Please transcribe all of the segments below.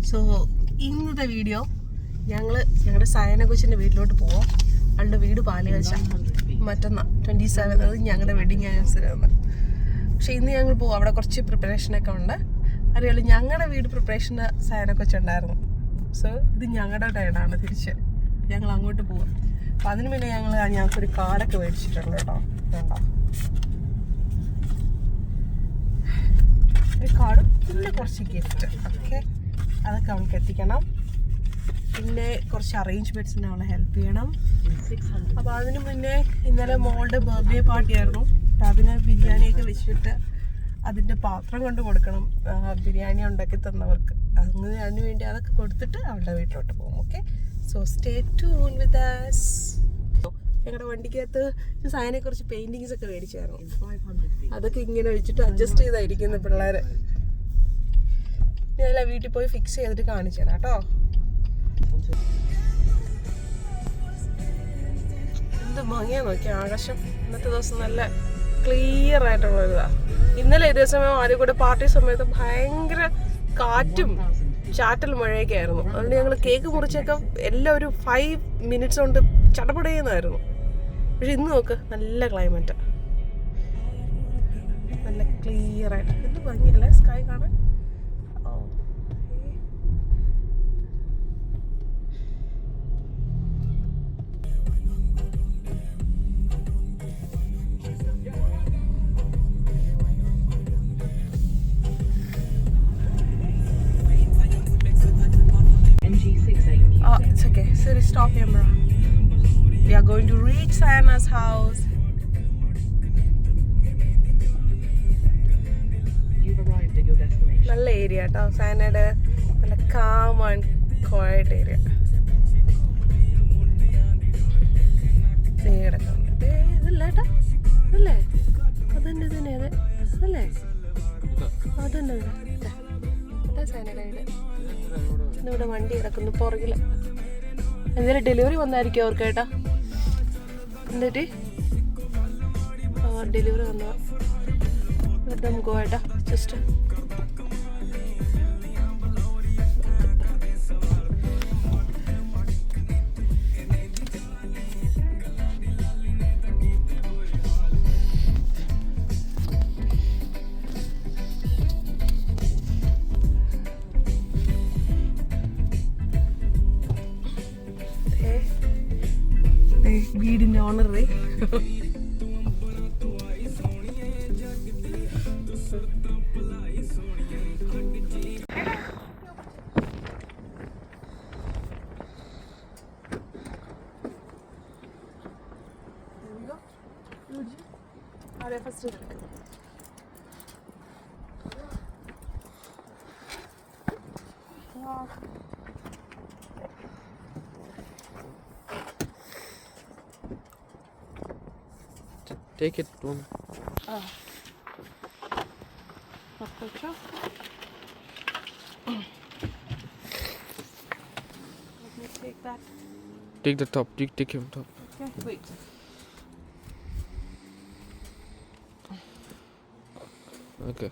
So ഇന്നത്തെ video ഞങ്ങളുടെ സയന കൊച്ചിൻ്റെ വീട്ടിലോട്ട് പോവാം. അവളുടെ വീട് പാലുകാച്ച മറ്റന്നാൾ 27 അത് ഞങ്ങളുടെ വെഡിങ് ആനിവേഴ്സറിയാണ്. പക്ഷെ ഇന്ന് ഞങ്ങൾ പോവാം. അവിടെ കുറച്ച് പ്രിപ്പറേഷനൊക്കെ ഉണ്ട്. അറിയാലോ, ഞങ്ങളുടെ വീട് പ്രിപ്പറേഷന് സയന കൊച്ചുണ്ടായിരുന്നു. സോ ഇത് ഞങ്ങളുടെ ടൈഡാണ്. തിരിച്ച് ഞങ്ങൾ അങ്ങോട്ട് പോവാം. അപ്പം അതിന് മുന്നേ ഞങ്ങൾക്കൊരു കാർഡൊക്കെ മേടിച്ചിട്ടുണ്ട് കേട്ടോ. വേണ്ട ഒരു കാർഡും പിന്നെ കുറച്ച് ഗിഫ്റ്റ് ഓക്കെ, അതൊക്കെ അവൾക്ക് എത്തിക്കണം. പിന്നെ കുറച്ച് അറേഞ്ച്മെൻറ്റ്സിന് അവളെ ഹെൽപ്പ് ചെയ്യണം. അപ്പോൾ അതിന് മുന്നേ ഇന്നലെ മോളുടെ ബർത്ത്ഡേ പാർട്ടി ആയിരുന്നു. അപ്പം അതിന് ബിരിയാണിയൊക്കെ വെച്ചിട്ട് അതിൻ്റെ പാത്രം കൊണ്ട് കൊടുക്കണം ബിരിയാണി ഉണ്ടാക്കി തന്നവർക്ക്. അതിന് വേണ്ടി അതൊക്കെ കൊടുത്തിട്ട് അവളുടെ വീട്ടിലോട്ട് പോകും. ഓക്കെ, സോ സ്റ്റേ ട്യൂൺ വിത്ത് us. ഞങ്ങളുടെ വണ്ടിക്കകത്ത് സയനെ കുറച്ച് പെയിൻറ്റിങ്സ് ഒക്കെ മേടിച്ചായിരുന്നു. അതൊക്കെ ഇങ്ങനെ വെച്ചിട്ട് അഡ്ജസ്റ്റ് ചെയ്തായിരിക്കുന്ന പിള്ളേർ. ഞാൻ വീട്ടിൽ പോയി ഫിക്സ് ചെയ്തിട്ട് കാണിച്ചു തരാം കേട്ടോ. എന്ത് ഭംഗിയാ നോക്കിയാൽ ആകാശം. ഇന്നത്തെ ദിവസം നല്ല ക്ലിയർ ആയിട്ടുള്ളൊരിതാ. ഇന്നലെ ഇതേ സമയം ആരും കൂടെ പാർട്ടി സമയത്ത് ഭയങ്കര കാറ്റും ചാറ്റൽ മഴയൊക്കെ ആയിരുന്നു. അതുകൊണ്ട് ഞങ്ങൾ കേക്ക് മുറിച്ചൊക്കെ എല്ലാം ഒരു 5 minutes കൊണ്ട് ചടപടയുന്നായിരുന്നു. പക്ഷെ ഇന്ന് നോക്ക്, നല്ല ക്ലൈമറ്റ്, നല്ല ക്ലിയർ ആയിട്ട്. എന്ത് ഭംഗിയല്ലേ സ്കൈ കാണാൻ. It's okay. So stop camera. We are going to reach Sayana's house. You've arrived at your destination. നല്ല ഏരിയ കേട്ടോ. സയനയുടെ നല്ല calm and quiet ഏരിയ. ഇതല്ലേ ഏട്ടാ, അതല്ലേ അതന്നെ തന്നെ അതെ അതല്ലേ അതന്നെ അതാ സയനയുടെ വീട്. ഇവിടെ വണ്ടി കിടക്കുന്നു പുറകില്. എന്തെങ്കിലും ഡെലിവറി വന്നായിരിക്കും അവർക്ക് ഏട്ടാ. എന്നിട്ട് ഡെലിവറി വന്നോ നമുക്ക് ഏട്ടാ ജസ്റ്റ്. വീടിൻ്റെ ഓണറേ first take it one. Let me take that. Take the top. Take him top. Okay, wait. Okay.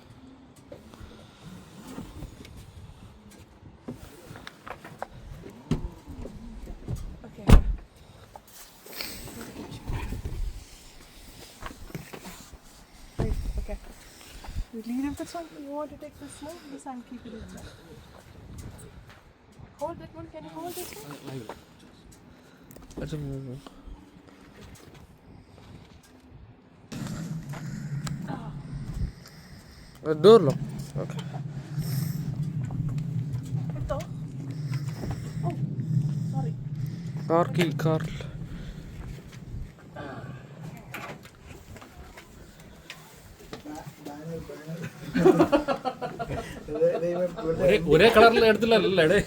Leave this one. You want to take this one? This I'll keep it in there. Hold that one. Can you hold this one? Let's move. Door lock. Okay. Oh, sorry. Car key. Car. ഒരേ കളറിൽ എടുത്തില്ലല്ലേ?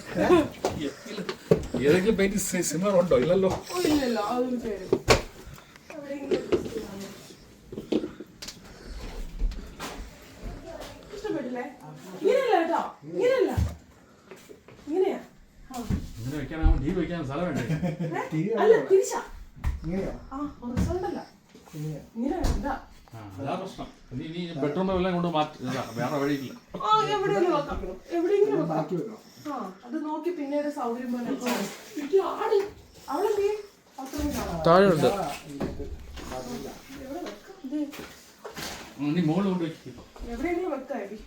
ഏതെങ്കിലും paint similar ഉണ്ടോ? ഇല്ലല്ലോ. ഇല്ലല്ലോ, അതൊന്നും പേര് ഇഷ്ടപ്പെട്ടില്ലേ? ഇങ്ങനെയല്ല കേട്ടോ, ഇങ്ങനെയല്ല, ഇങ്ങനെയാ. ഇങ്ങനെ വെക്കാനാവും, ടി വി വെക്കാൻ സ്ഥലം വേണ്ടേ? അല്ല തിരിച്ചാ. ആ ഹൊറിസോണ്ടല്ല, ഇങ്ങനെ വേണ്ട. അതാ പ്രശ്നം. ഇനി ബെഡ്റൂം എല്ലാം കൊണ്ട് മാറ്റി, വേറെ വഴിയില്ല. എവിടെയെങ്കിലും വെക്കാം, എവിടെയെങ്കിലും വെക്കാം. ആ അത് നോക്കി പിന്നീട് സൗകര്യം പോലെ എനിക്ക് ആട് അവളെന്തേ താഴെ ഉണ്ട്. നീ മോള് കൊണ്ട് വെക്കും എവിടെയെങ്കിലും വെക്കാടി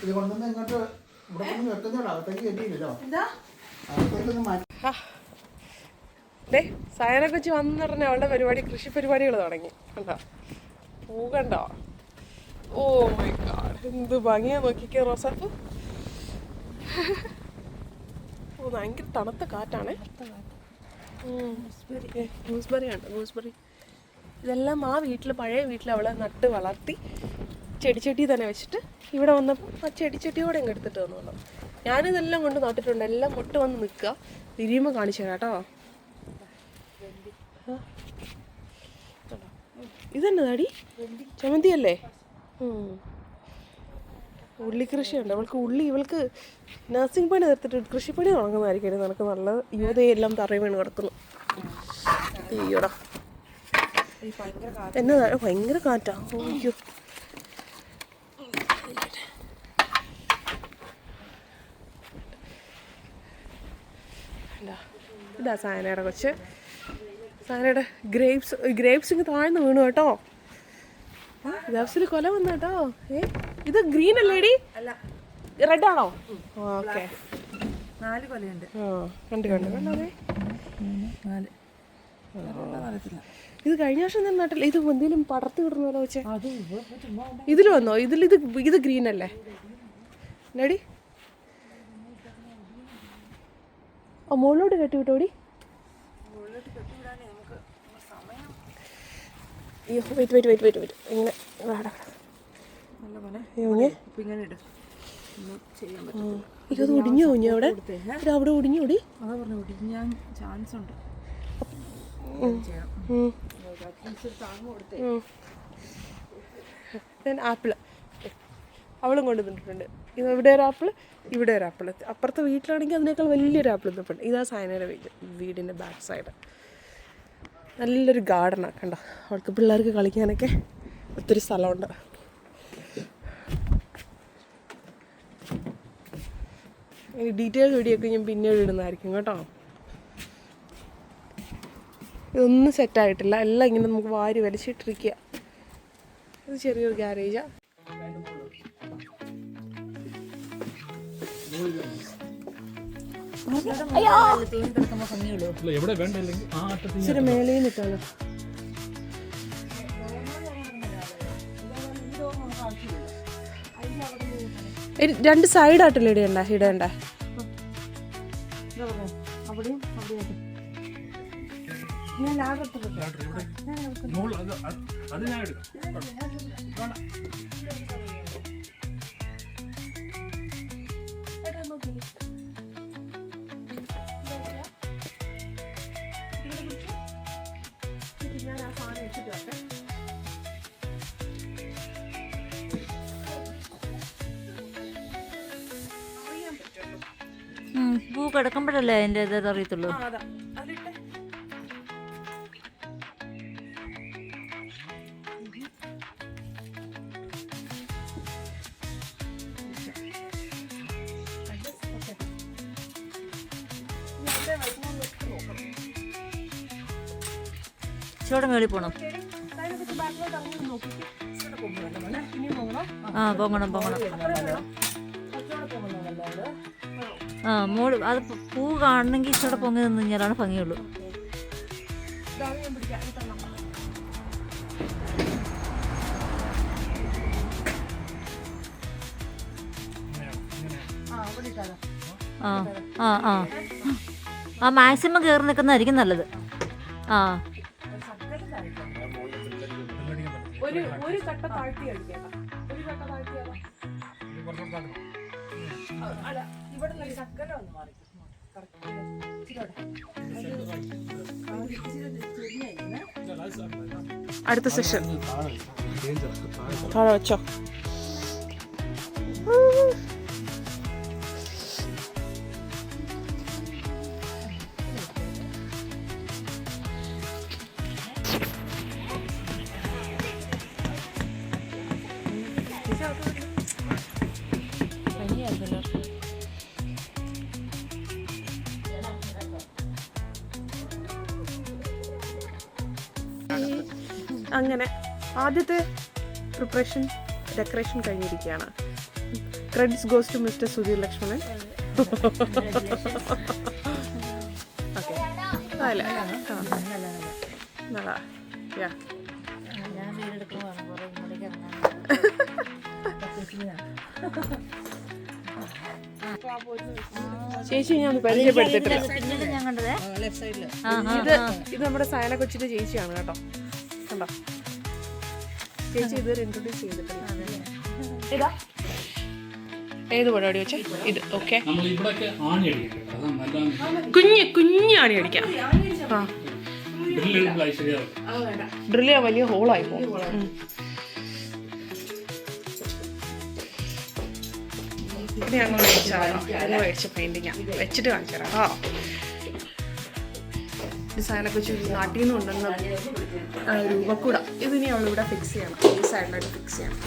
ഇത് കൊണ്ടുവന്ന് ഇങ്ങോട്ട് ഇവിടെ കൊണ്ട് വെക്കുന്നോളൂ, അകത്തേക്ക് കെട്ടിയില്ലല്ലോ. എന്താ അകത്തേക്കൊന്ന് മാറ്റി. സയനെ കൊച്ച് വന്നു പറഞ്ഞ അവളുടെ പരിപാടി കൃഷി പരിപാടികൾ തുടങ്ങി. കണ്ടോ പൂ കണ്ടോ? ഓ മൈ ഗാഡ്, എന്ത് ഭംഗിയാ നോക്കിക്കേ റോസാപ്പൂ. ഓ ഭയങ്കര തണുത്ത കാറ്റാണേ. ഗൂസ്ബെറി ഉണ്ട്, ഗൂസ്ബെറി. ഇതെല്ലാം ആ വീട്ടിൽ, പഴയ വീട്ടിൽ അവളെ നട്ട് വളർത്തി ചെടിച്ചട്ടി തന്നെ വെച്ചിട്ട് ഇവിടെ വന്നപ്പോൾ ആ ചെടിച്ചട്ടിയോടെ ഇങ്ങ് എടുത്തിട്ട് വന്നോളാം. ഞാനിതെല്ലാം കൊണ്ട് നട്ടിട്ടുണ്ട്. എല്ലാം മുട്ട് വന്ന് നിൽക്കുക. തിരിയുമ്പോൾ കാണിച്ചു തരാം കേട്ടോ. ഇതെന്നതാടി? ചമന്തി അല്ലേ? ഉള്ളി കൃഷിയുണ്ട് അവൾക്ക്. ഇവൾക്ക് നഴ്സിംഗ് പണി നിർത്തിട്ട് കൃഷിപ്പണി തുടങ്ങുന്നതായിരിക്കും നിനക്ക് നല്ലത്. യുവതയെല്ലാം തറയിൽ വീണ് കിടക്കുന്നു. അയ്യോടാ എന്നതാ ഭയങ്കര കാറ്റാ. അയ്യോ ഇതാ സായനയുടെ കൊച്ച്. സായനയുടെ ഗ്രേപ്സ് ഇങ്ങ് താഴ്ന്ന് വീണു കേട്ടോ. ഗ്രേപ്സിൽ കൊല വന്ന കേട്ടോ. ഇത് ഗ്രീൻ അല്ലേടി? റെഡ് ആണോ? ഓക്കെ 4 കൊലയുണ്ട്. കണ്ടു കണ്ടതേ. ഇത് കഴിഞ്ഞ വർഷം തന്നെ നട്ടില്ല. ഇത് എന്തെങ്കിലും പടർത്തി വിടണമല്ലോ വെച്ചേ. ഇതിൽ വന്നോ? ഇത് ഗ്രീൻ അല്ലേ എന്നാടി? ആ മുകളിലോട്ട് കെട്ടി വിട്ടോടി. അയ്യോ വെയിറ്റ് ഇങ്ങനെ ഇത് ഒടിഞ്ഞു കുഞ്ഞു അവിടെ. ഇത് അവിടെ ഒടിഞ്ഞു ഓടി. ഒടിഞ്ഞാൻ ചാൻസ് ഉണ്ട്. ആപ്പിള് അവളും കൊണ്ട് നിന്നിട്ടുണ്ട്. ഇത് ഇവിടെ ഒരു ആപ്പിള്, ഇവിടെ ഒരു ആപ്പിള്. അപ്പുറത്തെ വീട്ടിലാണെങ്കിൽ അതിനേക്കാൾ വലിയൊരു ആപ്പിൾ നിൽപ്പുണ്ട്. ഇതാ സായനയുടെ വീടിൻ്റെ ബാക്ക് സൈഡ്. നല്ലൊരു ഗാർഡനാണ് കണ്ടോ. അവൾക്ക് പിള്ളേർക്ക് കളിക്കാനൊക്കെ ഒത്തിരി സ്ഥലമുണ്ട്. ഇനി ഡീറ്റെയിൽ വീഡിയോ ഒക്കെ ഞാൻ പിന്നീട് ഇടുന്നതായിരിക്കും കേട്ടോ. ഇതൊന്നും സെറ്റായിട്ടില്ല. എല്ലാം ഇങ്ങനെ നമുക്ക് വാരി വലിച്ചിട്ടിരിക്കുക. ഇത് ചെറിയൊരു ഗ്യാരേജാ. എവിടെ വേണ്ട ഇച്ചിരി മേലേ നിൽക്കാലോ. രണ്ട് സൈഡായിട്ടല്ലേ ഇടേണ്ട. അത് ഞാൻ എടുക്കാം. പൂ കിടക്കുമ്പോഴല്ലേ അതിൻ്റെ ഇത് അറിയത്തുള്ളൂ. ഇച്ചിരി മേളിൽ പോകണം. പോകണം. മോള് അത് പൂ കാണണമെങ്കിൽ ഇച്ചിരി പൊങ്ങി നിന്ന് കഴിഞ്ഞാലാണ് ഭംഗിയുള്ളൂ. മാക്സിമം കയറി നിൽക്കുന്നതായിരിക്കും നല്ലത്. ഒരു കട്ട താഴ്ത്തി കളിക്കാം. ഒരു കട്ട താഴ്ത്തിയാലോ? അല്ല ഇവിടെ ശക്കല ഒന്ന് മാറി. അടുത്ത സെഷൻ താഴെ വെച്ചോ. അങ്ങനെ ആദ്യത്തെ പ്രിപ്പറേഷൻ ഡെക്കറേഷൻ കഴിഞ്ഞിരിക്കുകയാണ്. Credits goes to mister Sudheer Lakshmanan. Okay അല്ല നല്ലതാ. യാ ചേച്ചി ഞാൻ പരിചയപ്പെടുത്തിട്ടില്ല. ഞാൻ കണ്ടതേ ഇത് നമ്മുടെ സയന കൊച്ചിന്റെ ചേച്ചിയാണ് കേട്ടോ. കണ്ടോ ചേച്ചി ഇതുവരെ ഇൻട്രൊഡ്യൂസ് ചെയ്തിട്ടില്ല. ഏതാ ഏത് പരിപാടി വെച്ചേ? ഇത് ഓക്കെ. കുഞ്ഞ് ആണി അടിക്കാം. ആ ഡ്രില്ല് വലിയ ഹോളായി പോകും. ഇത് ഞങ്ങൾ മേടിച്ച പെയിന്റിങ്ങാണ്. വെച്ചിട്ട് കാണിച്ചു തരാം. ആ ഡിസൈനൊക്കെ വെച്ച് നാട്ടിൽ നിന്ന് കൊണ്ടുവന്ന രൂപക്കൂട. ഇതിനി അവളിവിടെ ഫിക്സ് ചെയ്യണം. ഈ സൈഡിലായിട്ട് ഫിക്സ് ചെയ്യണം.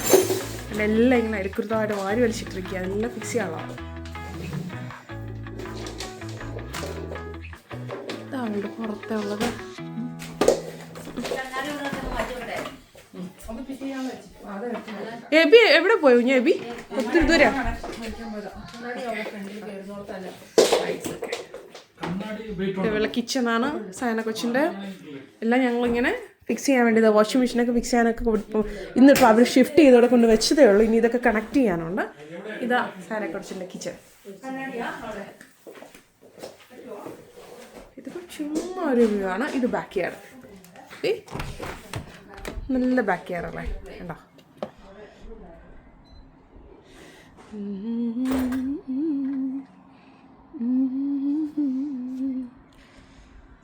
പിന്നെ എല്ലാം ഇങ്ങനെ എടുക്കുന്നതായിട്ട് വാരി വലിച്ചിട്ടിരിക്കുക. അതെല്ലാം ഫിക്സ് ചെയ്യാനുള്ളതാണ്. ഇതാവുണ്ട് പുറത്തെ ഉള്ളത്. എബി എവിടെ പോയി കുഞ്ഞ? എബി ഒത്തിരി ദൂരം. ഇവിടെ കിച്ചണാണ് സയന കൊച്ചിൻ്റെ. എല്ലാം ഞങ്ങളിങ്ങനെ ഫിക്സ് ചെയ്യാൻ വേണ്ടി വാഷിംഗ് മെഷീനൊക്കെ ഫിക്സ് ചെയ്യാനൊക്കെ ഇന്നിപ്പോൾ അവർ ഷിഫ്റ്റ് ചെയ്തോടെ കൊണ്ട് വെച്ചതേ ഉള്ളൂ. ഇനി ഇതൊക്കെ കണക്ട് ചെയ്യാനുണ്ട്. ഇതാ സയന കൊച്ചിൻ്റെ കിച്ചൺ. ഇതിപ്പോൾ ചുമ്മാ ഒരു വ്യൂ ആണ്. ഇത് ബാക്ക് യാർഡ്. നല്ല ബാക്ക് യാർഡല്ലേ കണ്ടോ.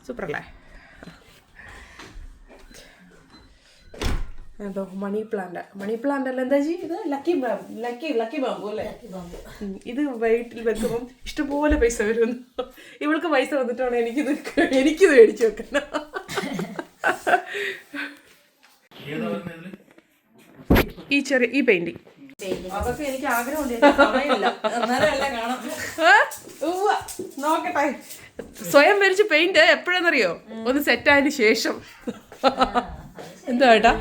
സൂപ്പറല്ലേ. എന്തോ മണി പ്ലാന്റ് അല്ല എന്താ ജി? ഇത് ലക്കി ബാമ്പു അല്ലേ? ഇത് വൈറ്റിൽ വെക്കുമ്പം ഇഷ്ടംപോലെ പൈസ വരും. ഇവൾക്ക് പൈസ വന്നിട്ടാണ് എനിക്കിത് മേടിച്ചു വെക്കാൻ. ഈ പെയിന്റിങ് അതൊക്കെ എനിക്ക് ആഗ്രഹമുണ്ട്. നോക്കട്ടെ. സ്വയം വരച്ച് പെയിന്റ് എപ്പോഴെന്നറിയോ? ഒന്ന് സെറ്റ് ആയതിനു ശേഷം. എന്താ ഏട്ടാ?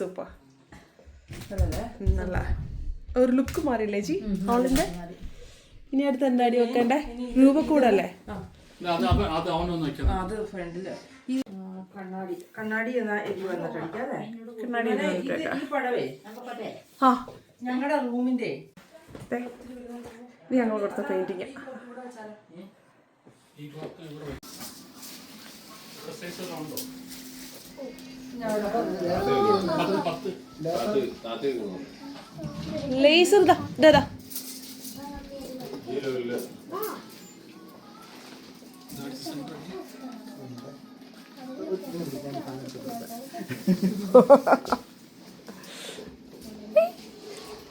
സൂപ്പർ. നല്ല ഒരു ലുക്ക് മാറിയില്ലേ ജി ഹോളിന്റെ? ഇനി അടുത്ത് എന്താ അടി വെക്കണ്ടേ? രൂപക്കൂടല്ലേ? അത് ഫ്രണ്ടില് കണ്ണാടി എന്നാ എനിക്ക് വന്നിട്ടടിക്കാതെ. ഞങ്ങളുടെ റൂമിന്റെ ഇത് ഞങ്ങൾ കൊടുത്ത പെയിന്റിങ്. ലേസർ ഇതാ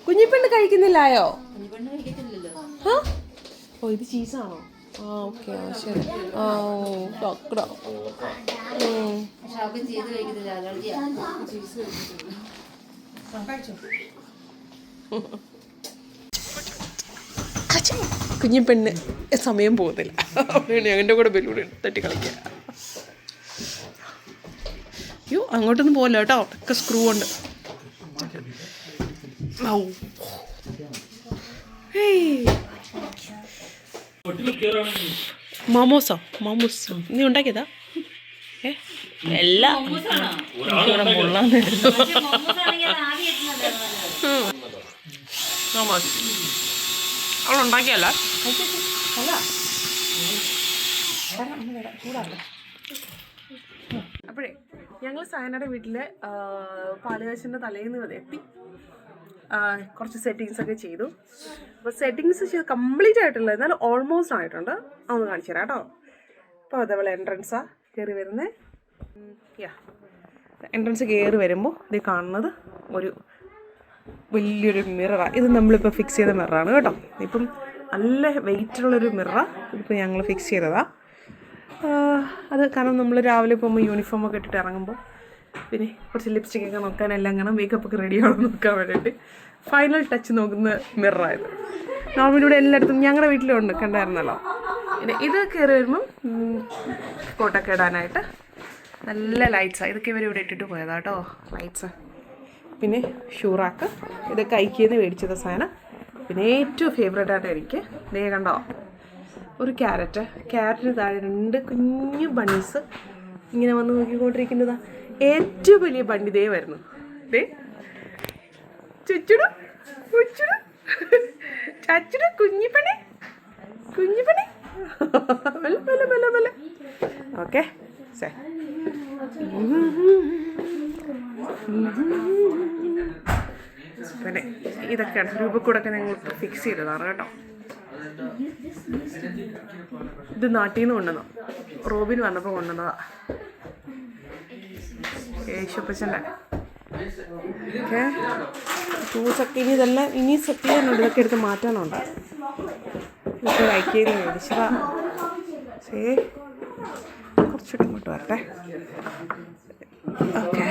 കുഞ്ഞിപ്പെണ്ണ് കഴിക്കുന്നില്ലായോ? ഓ ഇത് ചീസാണോ? ആ ഓക്കെ ശരി. ആ ഡോക്ടറോ? കുഞ്ഞിപ്പെണ്ണ് സമയം പോകുന്നില്ല. എൻ്റെ കൂടെ ബലൂൺ തട്ടി കളിക്കുക. അയ്യോ അങ്ങോട്ടൊന്നും പോകല്ലോ കേട്ടോ. ഒക്കെ സ്ക്രൂ ഉണ്ട്. മോമോസ് നീ ഉണ്ടാക്കിയതാ? എല്ലാം അവളുണ്ടാക്കിയല്ല. അപ്പോഴേ ഞങ്ങൾ സയനയുടെ വീട്ടിൽ പാലുകാശിൻ്റെ തലേന്ന് എത്തി കുറച്ച് സെറ്റിങ്സൊക്കെ ചെയ്തു. അപ്പോൾ സെറ്റിങ്സ് കംപ്ലീറ്റ് ആയിട്ടില്ല, എന്നാലും ഓൾമോസ്റ്റ് ആയിട്ടുണ്ട്. അതൊന്ന് കാണിച്ചു തരാം കേട്ടോ. അപ്പോൾ അതേപോലെ എൻട്രൻസാണ് കയറി വരുന്നത്. എൻട്രൻസ് കയറി വരുമ്പോൾ ഇത് കാണുന്നത് ഒരു വലിയൊരു മിററാണ്. ഇത് നമ്മളിപ്പോൾ ഫിക്സ് ചെയ്ത മിററാണ് കേട്ടോ. ഇപ്പം നല്ല വെയിറ്റുള്ളൊരു മിററാണ്. ഇതിപ്പോൾ ഞങ്ങൾ ഫിക്സ് ചെയ്തതാണ്. അത് കാരണം നമ്മൾ രാവിലെ പോകുമ്പോൾ യൂണിഫോമൊക്കെ ഇട്ടിട്ട് ഇറങ്ങുമ്പോൾ പിന്നെ കുറച്ച് ലിപ്സ്റ്റിക്കൊക്കെ നോക്കാൻ എല്ലാം അങ്ങനെ മേക്കപ്പൊക്കെ റെഡിയാണോ നോക്കാൻ വേണ്ടിയിട്ട് ഫൈനൽ ടച്ച് നോക്കുന്ന മിററായത്. നോർമലി ഇവിടെ എല്ലായിടത്തും ഞങ്ങളുടെ വീട്ടിലും ഉണ്ട്, കണ്ടായിരുന്നല്ലോ. പിന്നെ ഇത് കയറി വരുമ്പം കോട്ടൊക്കെ ഇടാനായിട്ട് നല്ല ലൈറ്റ്സാണ്. ഇതൊക്കെ ഇവർ ഇവിടെ ഇട്ടിട്ട് പോയതാ കേട്ടോ ലൈറ്റ്സ്. പിന്നെ ഷൂറാക്ക്, ഇത് കൈക്കിന്ന് മേടിച്ചത് സാധനം. പിന്നെ ഏറ്റവും ഫേവറേറ്റായിട്ട് എനിക്ക് ദേ കണ്ടോ ഒരു ക്യാരറ്റിന് താഴെ 2 കുഞ്ഞു ബണ്ണീസ് ഇങ്ങനെ വന്ന് നോക്കിക്കൊണ്ടിരിക്കുന്നതാ. ഏറ്റവും വലിയ ബണ്ണി ദേ വരുന്നു. ദേ ചുച്ചുടു ചുച്ചുടു ചച്ചുടു കുഞ്ഞിപ്പണി മെല്ലെ. ഓക്കെ പിന്നെ ഇതൊക്കെയാണ് രൂപക്കൂടൊക്കെ ഞങ്ങൾ ഫിക്സ് ചെയ്തതാണ് കേട്ടോ. ഇത് നാട്ടിൽ നിന്ന് കൊണ്ടുവന്നു, റോബിൻ വന്നപ്പോൾ കൊണ്ടുവന്നതാ, യേശുപ്പച്ചൻ്റെ. ഓക്കെ ഷൂസൊക്കെ ഇനി സെറ്റ് ചെയ്യാനുണ്ട്, ഇതൊക്കെ എടുത്ത് മാറ്റാനുണ്ട്. ഇതൊക്കെ ലൈക്ക് മേടിച്ചതാ. ശരി കുറച്ചുകൂടി ഇങ്ങോട്ട് വരട്ടെ. ഓക്കെ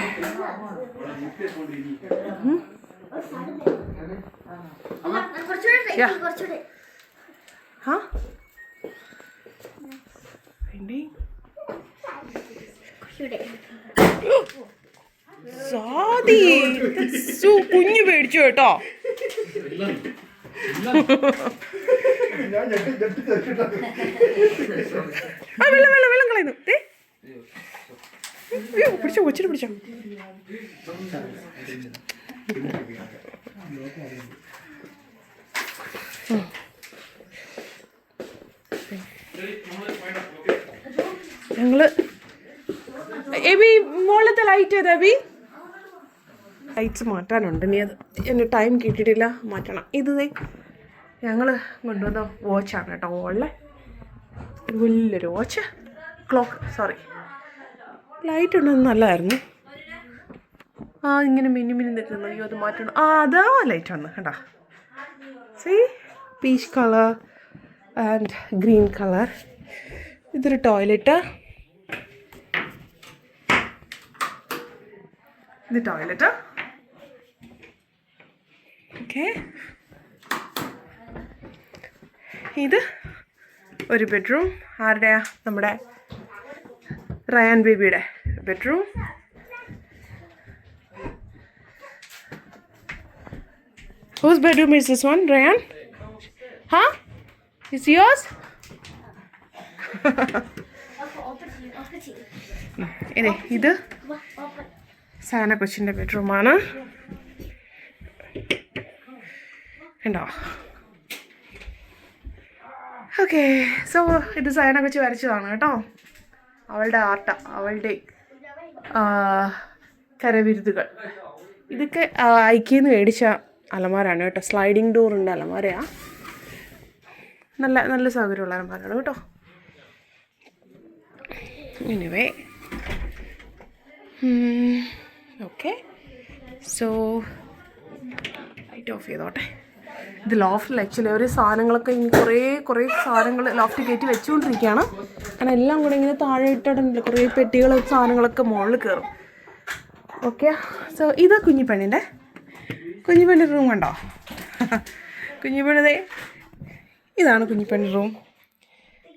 കുഞ്ഞു പേടിച്ചു കേട്ടോ. വെള്ളം കളയുന്നു. പിടിച്ചോ കൊച്ചിട്ട് പിടിച്ചോ. ഞങ്ങള് എബി മുകളിലത്തെ ലൈറ്റ് ഏതാ എബി? ലൈറ്റ്സ് മാറ്റാനുണ്ട്, ഇനി അത് എൻ്റെ ടൈം കിട്ടിയിട്ടില്ല, മാറ്റണം. ഇത് ഞങ്ങൾ കൊണ്ടുവന്ന വാച്ചാണ് കേട്ടോ. വോളിലെ വലിയൊരു വാച്ച്, ക്ലോക്ക്, സോറി ലൈറ്റ് ഉണ്ടെന്ന് നല്ലതായിരുന്നു. ഇങ്ങനെ മിന്നി നിൽക്കുന്നു. അയ്യോ അത് മാറ്റണം. അതാ ലൈറ്റ് വന്ന് കേട്ടോ. See peach colour and green colour. ഇതൊരു ടോയ്ലറ്റ്, ഇത് ടോയ്ലറ്റ്. ഓക്കെ ഇത് ഒരു ബെഡ്റൂം. ആരുടെയാ? നമ്മുടെ റയാൻ ബേബിയുടെ bedroom. Whose bedroom is this one, Ryan? Huh? Is yours? ഇത് സാന കൊച്ചിൻ്റെ ബെഡ്റൂമാണ്. ഉണ്ടോ? ഓക്കെ സോ ഇത് സയന കൊച്ച് വരച്ചതാണ് കേട്ടോ. അവളുടെ ആർട്ടാ, അവളുടെ കരവിരുതുകൾ. ഇതൊക്കെ ഐക്കിന്ന് മേടിച്ച അലമാരാണ് കേട്ടോ. സ്ലൈഡിങ് ഡോറുണ്ട് അലമാരയാണ്. നല്ല സൗകര്യമുള്ള അലമാരാണ് കേട്ടോ. Anyway okay so light of ചെയ്തോട്ടെ. ഇത് ലോഫ്റ്റിൽ ആക്ച്വലി ഒരു സാധനങ്ങളൊക്കെ ഇനി കുറേ സാധനങ്ങൾ ലോഫ്റ്റ് കയറ്റി വെച്ചുകൊണ്ടിരിക്കുകയാണ്. കാരണം എല്ലാം കൂടെ ഇങ്ങനെ താഴെ ഇട്ടിട്ടുണ്ടല്ലോ, കുറേ പെട്ടികൾ സാധനങ്ങളൊക്കെ മുകളിൽ കയറും. ഓക്കെ സോ ഇത് കുഞ്ഞിപ്പെണ്ണിൻ്റെ റൂം കണ്ടോ. കുഞ്ഞിപ്പെണ്ണതേ ഇതാണ് കുഞ്ഞിപ്പെണ്ണി റൂം.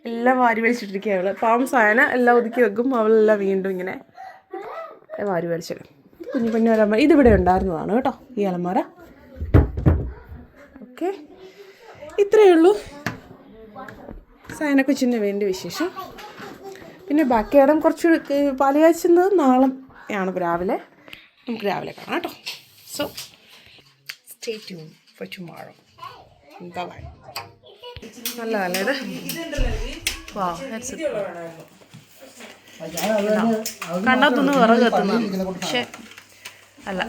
എല്ലാം വാരി വലിച്ചിട്ടിരിക്കുക അവൾ. പാവം സായന എല്ലാം ഒതുക്കി വെക്കും, അവളെല്ലാം വീണ്ടും ഇങ്ങനെ വാരി വലിച്ചിടും. കുഞ്ഞിപ്പെണ്ണി അലമാര ഇതിവിടെ ഉണ്ടായിരുന്നതാണ് കേട്ടോ, ഈ അലമാര. ഓക്കെ ഇത്രയേ ഉള്ളൂ സായന കൊച്ചിന് വേണ്ടി വിശേഷം. പിന്നെ ബാക്കി ഇടം കുറച്ച് പാല് കാച്ചുന്നത് നാളെ ആണ് രാവിലെ. നമുക്ക് രാവിലെ കാണാം കേട്ടോ. So stay tune for tomorrow. Bye. നല്ലതല്ലേ ഇത്? കണ്ടത്തൊന്ന് വിറക് കത്തുന്നു, പക്ഷെ അല്ല.